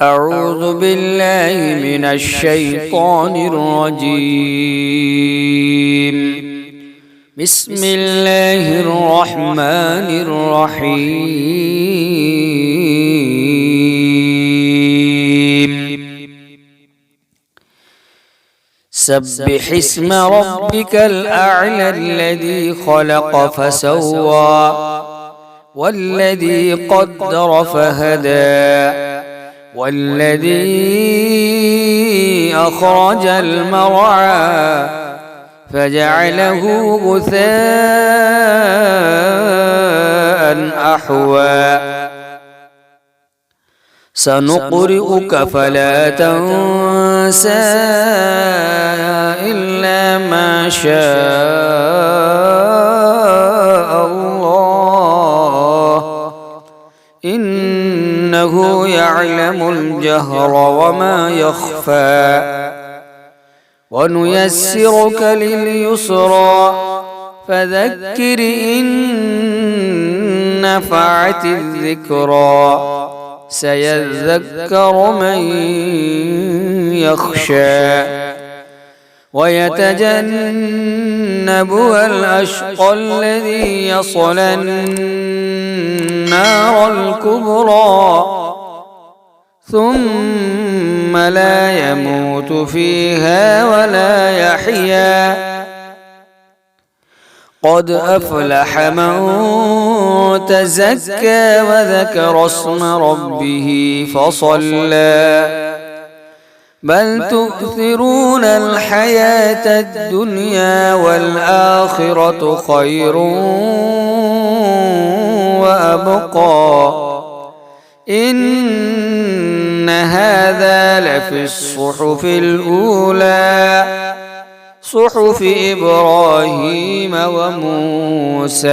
أعوذ بالله من الشيطان الرجيم. بسم الله الرحمن الرحيم. سبح اسم ربك الأعلى الذي خلق فسوى والذي قدر فهدى والذي أخرج المرعى فجعله غثاء أحوى سنقرئك فلا تنسى إلا ما شاء الله إنه يعلم الجهر وما يخفى ونيسرك لليسرى فذكر إن نفعت الذكرى سيذكر من يخشى ويتجنبها الأشقى الذي يصلى النار الكبرى ثم لا يموت فيها ولا يحيا قد أفلح من تزكى وذكر اسم ربه فصلى بل تؤثرون الحياة الدنيا والآخرة خير وأبقى إن هذا لفي الصحف الأولى صحف إبراهيم وموسى.